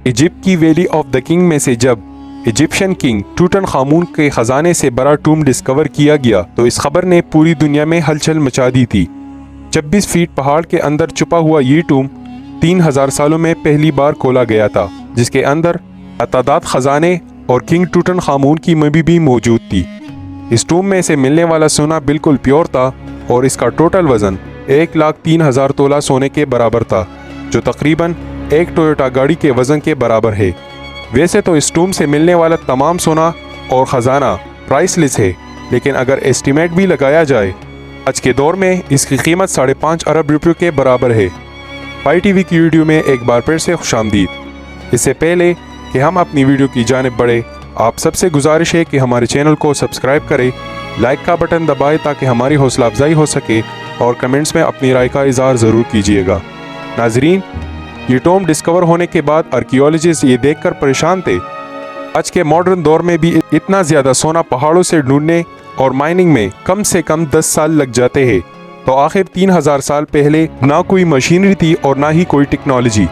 Egypt की valley of the king में से जब इजिप्शियन किंग टूटनखामून के खजाने से बड़ा टूम डिस्कवर किया गया तो इस खबर ने पूरी दुनिया में हलचल मचा दी थी। 26 फीट पहाड़ के अंदर छुपा हुआ ये टूम 3000 सालों में पहली बार खोला गया था, जिसके अंदर तादाद खजाने और किंग टूटनखामून की ममी भी मौजूद थी। इस टूम में से मिलने वाला सोना बिल्कुल प्योर था और इसका टोटल वजन 1,03,000 तोला सोने के बराबर था, जो तकरीबन एक टोयोटा गाड़ी के वजन के बराबर है। वैसे तो इस टूम से मिलने वाला तमाम सोना और ख़जाना प्राइसलेस है, लेकिन अगर एस्टीमेट भी लगाया जाए आज के दौर में इसकी कीमत 5.5 अरब रुपयों के बराबर है। पाई टीवी की वीडियो में एक बार फिर से खुशामदीद। इससे पहले कि हम अपनी वीडियो की जानिब बढ़े, आप सबसे गुजारिश है कि हमारे चैनल को सब्सक्राइब करें, लाइक का बटन दबाएं ताकि हमारी हौसला अफजाई हो सके और कमेंट्स में अपनी राय का इजहार ज़रूर कीजिएगा। नाजरीन, ये टॉम डिस्कवर होने के बाद आर्कियोलॉजिस्ट ये देखकर परेशान थे आज के मॉडर्न दौर में भी इतना ज़्यादा सोना पहाड़ों से ढूंढने और माइनिंग में कम से कम 10 साल लग जाते हैं, तो आखिर 3000 साल पहले ना कोई मशीनरी थी और ना ही कोई टेक्नोलॉजी।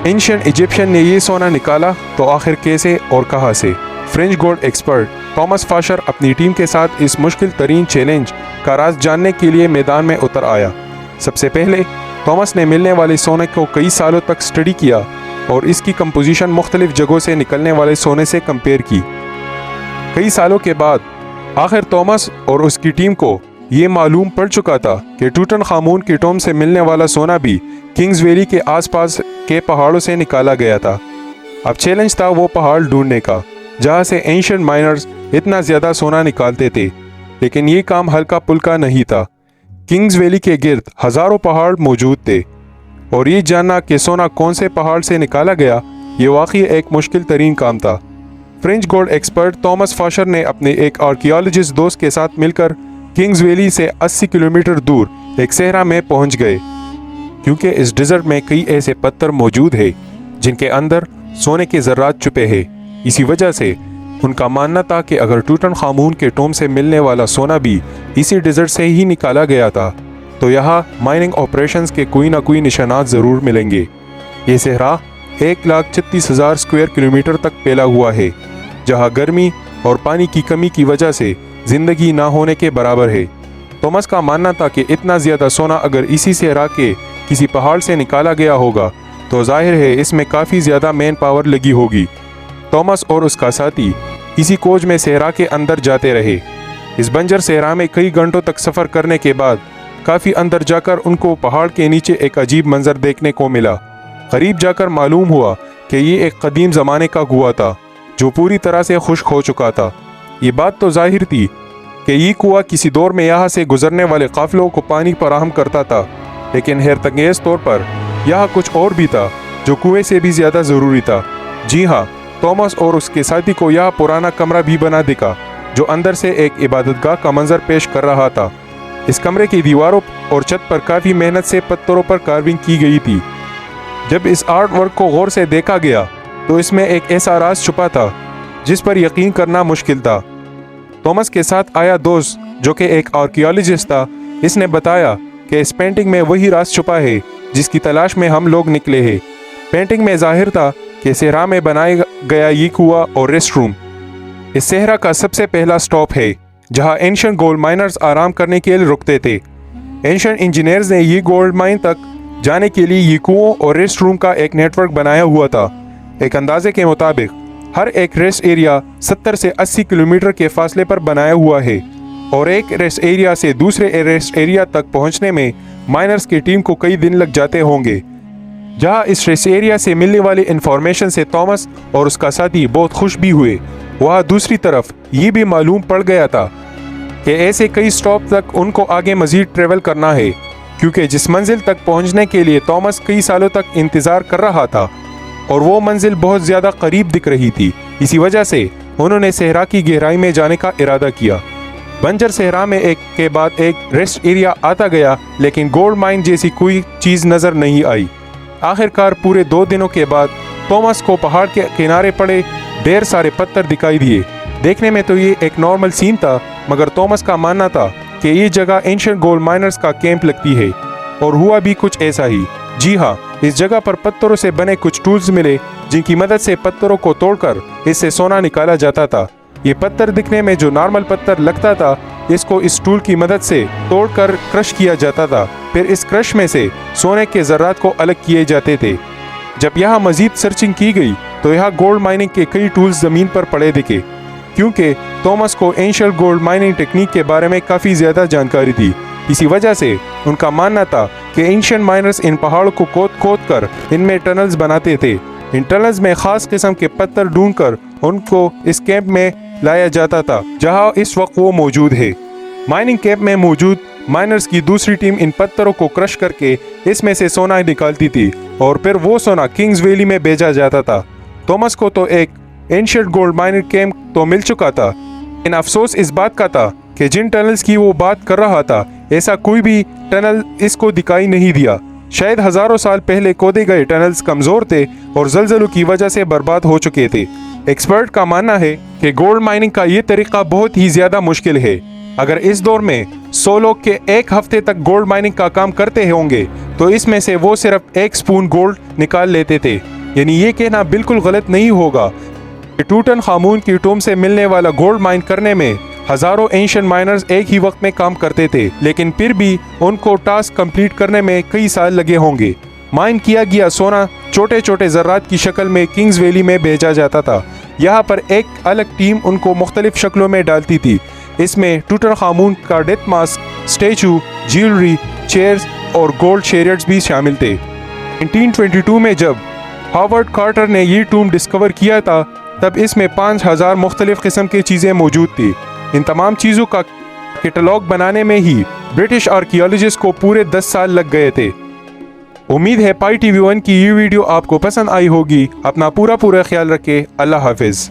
एंशिएंट इजिप्शियन ने ये सोना निकाला तो आखिर कैसे और कहाँ से? फ्रेंच गोल्ड एक्सपर्ट थॉमस फाशर अपनी टीम के साथ इस मुश्किल तरीन चैलेंज का राज जानने के लिए मैदान में उतर आया। सबसे पहले थॉमस ने मिलने वाले सोने को कई सालों तक स्टडी किया और इसकी कंपोजिशन मुख्तलिफ जगहों से निकलने वाले सोने से कंपेयर की। कई सालों के बाद आखिर थॉमस और उसकी टीम को ये मालूम पड़ चुका था कि टूटनखामून की टॉम से मिलने वाला सोना भी किंग्स वैली के आसपास के पहाड़ों से निकाला गया था। अब चैलेंज था वो पहाड़ ढूंढने का जहाँ से एंशिएंट माइनर्स इतना ज़्यादा सोना निकालते थे, लेकिन ये काम हल्का पुल्का नहीं था। किंग्स वैली के गिर्द हज़ारों पहाड़ मौजूद थे और ये जानना कि सोना कौन से पहाड़ से निकाला गया ये वाकई एक मुश्किल तरीन काम था। फ्रेंच गोल्ड एक्सपर्ट थॉमस फाशर ने अपने एक आर्कियोलॉजिस्ट दोस्त के साथ मिलकर किंग्स वैली से 80 किलोमीटर दूर एक सहरा में पहुंच गए, क्योंकि इस डिज़र्ट में कई ऐसे पत्थर मौजूद हैं जिनके अंदर सोने के ज़र्रात छुपे हैं। इसी वजह से उनका मानना था कि अगर टूटनखामून के टॉम से मिलने वाला सोना भी इसी डिज़र्ट से ही निकाला गया था तो यहाँ माइनिंग ऑपरेशंस के कोई ना कोई निशानात ज़रूर मिलेंगे। ये सहरा 1,36,000 स्क्वायर किलोमीटर तक फैला हुआ है, जहाँ गर्मी और पानी की कमी की वजह से ज़िंदगी ना होने के बराबर है। थॉमस का मानना था कि इतना ज़्यादा सोना अगर इसी सहरा के किसी पहाड़ से निकाला गया होगा तो जाहिर है इसमें काफ़ी ज़्यादा मैन पावर लगी होगी। थॉमस और उसका साथी इसी खोज में सहरा के अंदर जाते रहे। इस बंजर सहरा में कई घंटों तक सफ़र करने के बाद काफ़ी अंदर जाकर उनको पहाड़ के नीचे एक अजीब मंजर देखने को मिला। करीब जाकर मालूम हुआ कि ये एक कदीम ज़माने का कुआं था जो पूरी तरह से खुश्क हो चुका था। ये बात तो जाहिर थी कि ये कुआं किसी दौर में यहाँ से गुजरने वाले काफिलों को पानी फराहम करता था, लेकिन हैरतंगेज़ तौर पर यहाँ कुछ और भी था जो कुएं से भी ज़्यादा ज़रूरी था। जी हाँ, थॉमस और उसके साथी को यह पुराना कमरा भी बना दिखा जो अंदर से एक इबादतगाह का मंजर पेश कर रहा था। इस कमरे की दीवारों और छत पर काफ़ी मेहनत से पत्थरों पर कार्विंग की गई थी। जब इस आर्ट वर्क को गौर से देखा गया तो इसमें एक ऐसा राज छुपा था जिस पर यकीन करना मुश्किल था। थॉमस के साथ आया दोस्त जो कि एक आर्कियोलॉजिस्ट था, इसने बताया कि इस पेंटिंग में वही राज छुपा है जिसकी तलाश में हम लोग निकले हैं। पेंटिंग में जाहिर था कि सहरा में बनाया गया ये कुआं और रेस्ट रूम इस सहरा का सबसे पहला स्टॉप है जहां एंशिएंट गोल्ड माइनर्स आराम करने के लिए रुकते थे। एंशिएंट इंजीनियर्स ने ये गोल्ड माइन तक जाने के लिए ये कुओं और रेस्ट रूम का एक नेटवर्क बनाया हुआ था। एक अंदाजे के मुताबिक हर एक रेस्ट एरिया 70 से 80 किलोमीटर के फासले पर बनाया हुआ है और एक रेस्ट एरिया से दूसरे रेस्ट एरिया तक पहुंचने में माइनर्स की टीम को कई दिन लग जाते होंगे। जहां इस रेस्ट एरिया से मिलने वाली इंफॉर्मेशन से थॉमस और उसका साथी बहुत खुश भी हुए, वहाँ दूसरी तरफ ये भी मालूम पड़ गया था कि ऐसे कई स्टॉप तक उनको आगे मजीद ट्रेवल करना है, क्योंकि जिस मंजिल तक पहुंचने के लिए थॉमस कई सालों तक इंतज़ार कर रहा था और वो मंजिल बहुत ज़्यादा करीब दिख रही थी। इसी वजह से उन्होंने सहरा की गहराई में जाने का इरादा किया। बंजर सहरा में एक के बाद एक रेस्ट एरिया आता गया, लेकिन गोल्ड माइन जैसी कोई चीज़ नज़र नहीं आई। आखिरकार पूरे 2 दिनों के बाद थॉमस को पहाड़ के किनारे पड़े ढेर सारे पत्थर दिखाई दिए। देखने में तो ये एक नॉर्मल सीन था, मगर थॉमस का मानना था कि ये जगह एंशिएंट गोल्ड माइनर्स का कैंप लगती है, और हुआ भी कुछ ऐसा ही। जी हाँ, इस जगह पर पत्थरों से बने कुछ टूल्स मिले जिनकी मदद से पत्थरों को तोड़कर इससे सोना निकाला जाता था। ये पत्थर दिखने में जो नॉर्मल पत्थर लगता था, इसको इस टूल की मदद से तोड़कर क्रश किया जाता था। फिर इस क्रश में से सोने के ज़र्रात को अलग किए जाते थे। जब यहाँ मज़ीद सर्चिंग की गई तो यहाँ गोल्ड माइनिंग के कई टूल्स ज़मीन पर पड़े दिखे, क्योंकि थॉमस को एंशिएंट गोल्ड माइनिंग टेक्निक के बारे में काफ़ी ज़्यादा जानकारी थी। इसी वजह से उनका मानना था कि एंशिएंट माइनर्स इन पहाड़ों को खोद कर इनमें टनल्स बनाते थे। इन टनल्स में ख़ास किस्म के पत्थर ढूंढकर उनको इस कैंप में लाया जाता था जहां इस वक्त वो मौजूद है। माइनिंग कैंप में मौजूद माइनर्स की दूसरी टीम इन पत्थरों को क्रश करके इसमें से सोना निकालती थी और फिर वो सोना किंग्स वैली में भेजा जाता था। थॉमस को तो एक एंशिएंट गोल्ड माइनिंग कैंप तो मिल चुका था, लेकिन अफसोस इस बात का था कि जिन टनल्स की वो बात कर रहा था, ऐसा कोई भी टनल इसको दिखाई नहीं दिया। शायद हजारों साल पहले खोदे गए टनल्स कमज़ोर थे और ज़लज़लों की वजह से बर्बाद हो चुके थे। एक्सपर्ट का मानना है कि गोल्ड माइनिंग का ये तरीका बहुत ही ज़्यादा मुश्किल है। अगर इस दौर में 100 लोग के एक हफ्ते तक गोल्ड माइनिंग का काम करते होंगे तो इसमें से वो सिर्फ 1 स्पून गोल्ड निकाल लेते थे। यानी ये कहना बिल्कुल गलत नहीं होगा कि टूटन खामून की टूम से मिलने वाला गोल्ड माइन करने में हजारों एंशिएंट माइनर्स एक ही वक्त में काम करते थे, लेकिन फिर भी उनको टास्क कंप्लीट करने में कई साल लगे होंगे। माइन किया गया सोना छोटे छोटे ज़र्रात की शक्ल में किंग्स वैली में भेजा जाता था। यहाँ पर एक अलग टीम उनको मुख्तलिफ शक्लों में डालती थी। इसमें टूटन खामून का death mask, statue, jewellery, chairs और गोल्ड चैरियट्स भी शामिल थे। 1922 में जब हावर्ड कार्टर ने ये टूम डिस्कवर किया था, तब इसमें 5000 मुख्तलिफ किस्म की चीज़ें मौजूद थी। इन तमाम चीज़ों का कैटलॉग बनाने में ही ब्रिटिश आर्कियोलॉजिस्ट को पूरे 10 साल लग गए थे। उम्मीद है पाई TV1 की ये वीडियो आपको पसंद आई होगी। अपना पूरा ख्याल रखें। अल्लाह हाफिज़।